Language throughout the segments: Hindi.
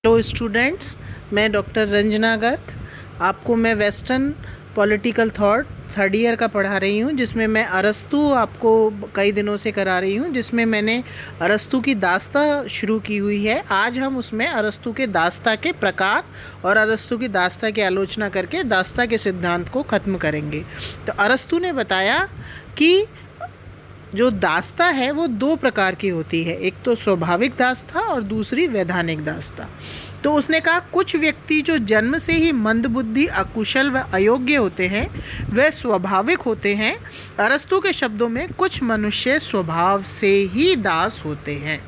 हेलो स्टूडेंट्स, मैं डॉक्टर रंजना गर्ग आपको मैं western political thought third year का पढ़ा रही हूँ, जिसमें मैं अरस्तू आपको कई दिनों से करा रही हूँ, जिसमें मैंने अरस्तू की दास्ता शुरू की हुई है। आज हम उसमें अरस्तू के दास्ता के प्रकार और अरस्तू की दास्ता की आलोचना करके दास्ता के सिद्धांत को ख़त्म करेंगे। तो अरस्तू ने बताया कि जो दास्ता है वो दो प्रकार की होती है, एक तो स्वाभाविक दास्ता और दूसरी वैधानिक दास्ता। तो उसने कहा कुछ व्यक्ति जो जन्म से ही मंदबुद्धि, अकुशल व अयोग्य होते हैं वह स्वाभाविक होते हैं। अरस्तू के शब्दों में कुछ मनुष्य स्वभाव से ही दास होते हैं।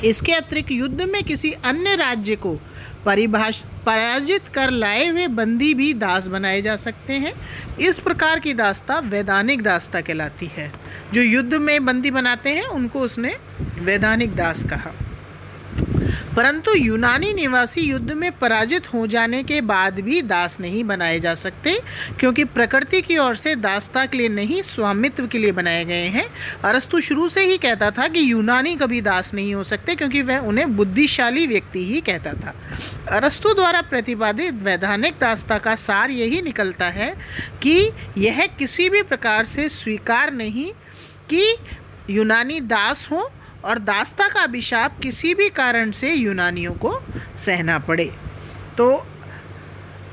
इसके अतिरिक्त युद्ध में किसी अन्य राज्य को पराजित कर लाए हुए बंदी भी दास बनाए जा सकते हैं। इस प्रकार की दास्ता वैधानिक दास्ता कहलाती है। जो युद्ध में बंदी बनाते हैं उनको उसने वैधानिक दास कहा। परंतु यूनानी निवासी युद्ध में पराजित हो जाने के बाद भी दास नहीं बनाए जा सकते, क्योंकि प्रकृति की ओर से दास्ता के लिए नहीं, स्वामित्व के लिए बनाए गए हैं। अरस्तु शुरू से ही कहता था कि यूनानी कभी दास नहीं हो सकते, क्योंकि वह उन्हें बुद्धिशाली व्यक्ति ही कहता था। अरस्तु द्वारा प्रतिपादित वैधानिक दास्ता का सार यही निकलता है कि यह किसी भी प्रकार से स्वीकार नहीं कि यूनानी दास हो और दास्ता का अभिशाप किसी भी कारण से यूनानियों को सहना पड़े। तो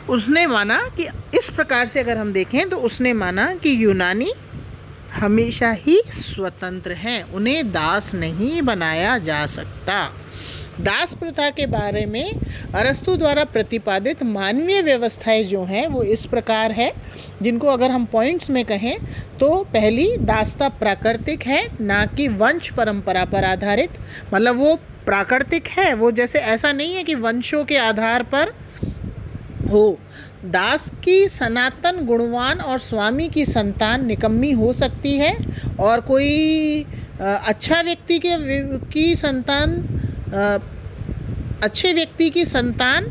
उसने माना कि इस प्रकार से अगर हम देखें तो उसने माना कि यूनानी हमेशा ही स्वतंत्र हैं, उन्हें दास नहीं बनाया जा सकता। दास प्रथा के बारे में अरस्तु द्वारा प्रतिपादित मानवीय व्यवस्थाएं जो हैं वो इस प्रकार है, जिनको अगर हम पॉइंट्स में कहें तो पहली, दास्ता प्राकृतिक है, ना कि वंश परंपरा पर आधारित। मतलब वो प्राकृतिक है, वो जैसे ऐसा नहीं है कि वंशों के आधार पर हो। दास की सनातन गुणवान और स्वामी की संतान निकम्मी हो सकती है, और कोई अच्छा व्यक्ति की संतान अच्छे व्यक्ति की संतान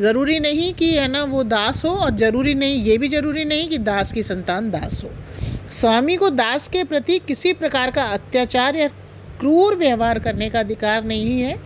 ज़रूरी नहीं कि है ना वो दास हो, और ज़रूरी नहीं, ये भी ज़रूरी नहीं कि दास की संतान दास हो। स्वामी को दास के प्रति किसी प्रकार का अत्याचार या क्रूर व्यवहार करने का अधिकार नहीं है।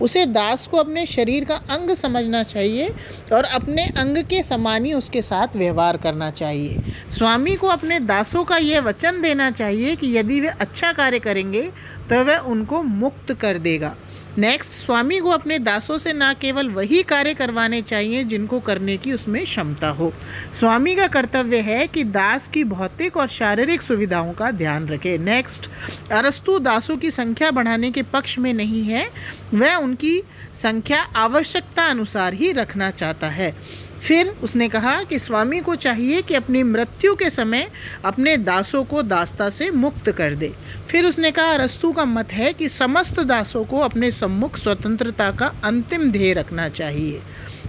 उसे दास को अपने शरीर का अंग समझना चाहिए और अपने अंग के समान ही उसके साथ व्यवहार करना चाहिए। स्वामी को अपने दासों का यह वचन देना चाहिए कि यदि वे अच्छा कार्य करेंगे तो वह उनको मुक्त कर देगा। नेक्स्ट, स्वामी को अपने दासों से न केवल वही कार्य करवाने चाहिए जिनको करने की उसमें क्षमता हो। स्वामी का कर्तव्य है कि दास की भौतिक और शारीरिक सुविधाओं का ध्यान रखे। नेक्स्ट, अरस्तु दासों की संख्या बढ़ाने के पक्ष में नहीं है, वह उनकी संख्या आवश्यकता अनुसार ही रखना चाहता है। फिर उसने कहा कि स्वामी को चाहिए कि अपनी मृत्यु के समय अपने दासों को दास्ता से मुक्त कर दे। फिर उसने कहा अरस्तु का मत है कि समस्त दासों को अपने सम्मुख स्वतंत्रता का अंतिम ध्येय रखना चाहिए।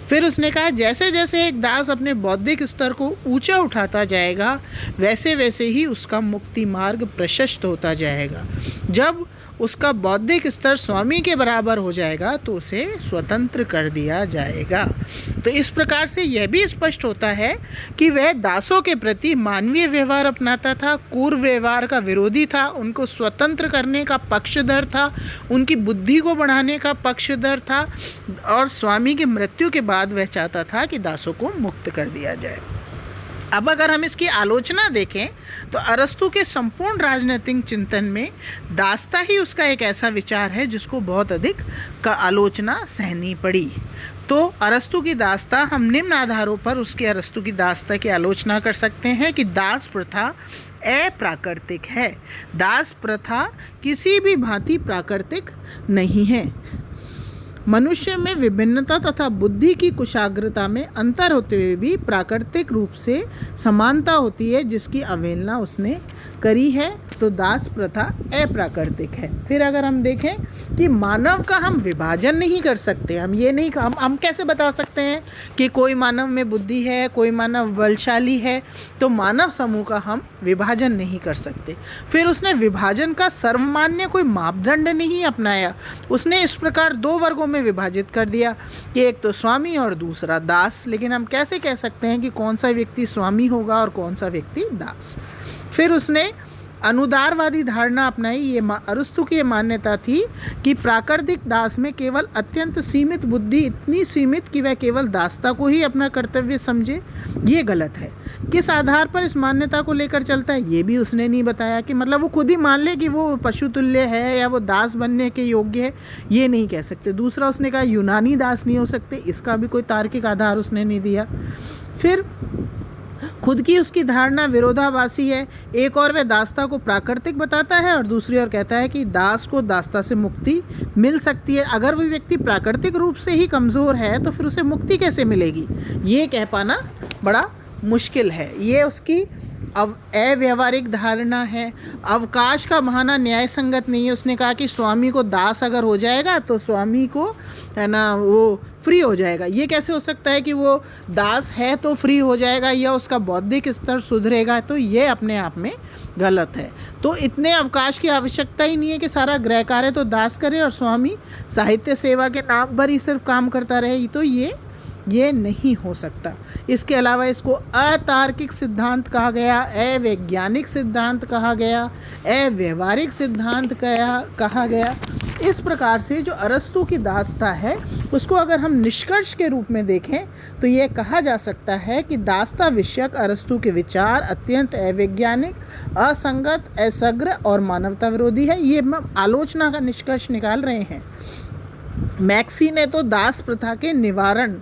फिर उसने कहा जैसे जैसे एक दास अपने बौद्धिक स्तर को ऊंचा उठाता जाएगा वैसे वैसे ही उसका मुक्ति मार्ग प्रशस्त होता जाएगा। जब उसका बौद्धिक स्तर स्वामी के बराबर हो जाएगा तो उसे स्वतंत्र कर दिया जाएगा। तो इस प्रकार से यह भी स्पष्ट होता है कि वह दासों के प्रति मानवीय व्यवहार अपनाता था, क्रूर व्यवहार का विरोधी था, उनको स्वतंत्र करने का पक्षधर था, उनकी बुद्धि को बढ़ाने का पक्षधर था, और स्वामी की मृत्यु के बाद वह चाहता था कि दासों को मुक्त कर दिया जाए। अब अगर हम इसकी आलोचना देखें तो अरस्तु के संपूर्ण राजनीतिक चिंतन में दास्ता ही उसका एक ऐसा विचार है जिसको बहुत अधिक का आलोचना सहनी पड़ी। तो अरस्तु की दास्ता, हम निम्न आधारों पर उसके अरस्तु की दास्ता की आलोचना कर सकते हैं कि दास प्रथा अप्राकृतिक है। दास प्रथा किसी भी भांति प्राकृतिक नहीं है। मनुष्य में विभिन्नता तथा बुद्धि की कुशाग्रता में अंतर होते हुए भी प्राकृतिक रूप से समानता होती है, जिसकी अवहेलना उसने करी है। तो दास प्रथा अप्राकृतिक है। फिर अगर हम देखें कि मानव का हम विभाजन नहीं कर सकते, हम ये नहीं, हम कैसे बता सकते हैं कि कोई मानव में बुद्धि है, कोई मानव बलशाली है, तो मानव समूह का हम विभाजन नहीं कर सकते। फिर उसने विभाजन का सर्वमान्य कोई मापदंड नहीं अपनाया। उसने इस प्रकार दो वर्गों में विभाजित कर दिया कि एक तो स्वामी और दूसरा दास। लेकिन हम कैसे कह सकते हैं कि कौन सा व्यक्ति स्वामी होगा और कौन सा व्यक्ति दास? फिर उसने अनुदारवादी धारणा अपनाई। ये अरस्तु की ये मान्यता थी कि प्राकृतिक दास में केवल अत्यंत सीमित बुद्धि, इतनी सीमित कि वह केवल दासता को ही अपना कर्तव्य समझे। ये गलत है। किस आधार पर इस मान्यता को लेकर चलता है ये भी उसने नहीं बताया, कि मतलब वो खुद ही मान ले कि वो पशुतुल्य है या वो दास बनने के योग्य है, ये नहीं कह सकते। दूसरा उसने कहा यूनानी दास नहीं हो सकते, इसका भी कोई तार्किक आधार उसने नहीं दिया। फिर खुद की उसकी धारणा विरोधाभासी है। एक और वह दासता को प्राकृतिक बताता है और दूसरी ओर कहता है कि दास को दासता से मुक्ति मिल सकती है। अगर वो व्यक्ति प्राकृतिक रूप से ही कमज़ोर है तो फिर उसे मुक्ति कैसे मिलेगी, ये कह पाना बड़ा मुश्किल है। ये उसकी अव्यवहारिक धारणा है। अवकाश का बहाना न्याय संगत नहीं है। उसने कहा कि स्वामी को दास अगर हो जाएगा तो स्वामी को है ना वो फ्री हो जाएगा। ये कैसे हो सकता है कि वो दास है तो फ्री हो जाएगा या उसका बौद्धिक स्तर सुधरेगा, तो ये अपने आप में गलत है। तो इतने अवकाश की आवश्यकता ही नहीं है कि सारा गृह कार्य तो दास करे और स्वामी साहित्य सेवा के नाम पर ही सिर्फ काम करता रहे, तो ये नहीं हो सकता। इसके अलावा इसको अतार्किक सिद्धांत कहा गया, अवैज्ञानिक सिद्धांत कहा गया, अव्यवहारिक सिद्धांत कहा गया। इस प्रकार से जो अरस्तु की दासता है उसको अगर हम निष्कर्ष के रूप में देखें तो ये कहा जा सकता है कि दासता विषयक अरस्तु के विचार अत्यंत अवैज्ञानिक, असंगत, असग्र और मानवता विरोधी है। ये हम आलोचना का निष्कर्ष निकाल रहे हैं। मैक्सी ने तो दास प्रथा के निवारण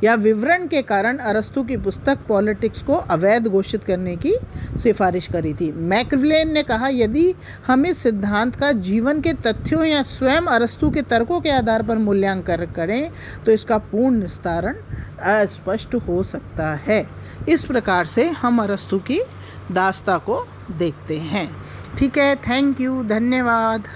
या विवरण के कारण अरस्तु की पुस्तक पॉलिटिक्स को अवैध घोषित करने की सिफारिश करी थी। मैकविलेन ने कहा यदि हम इस सिद्धांत का जीवन के तथ्यों या स्वयं अरस्तु के तर्कों के आधार पर मूल्यांकन करें तो इसका पूर्ण निस्तारण अस्पष्ट हो सकता है। इस प्रकार से हम अरस्तु की दासता को देखते हैं। ठीक है, थैंक यू, धन्यवाद।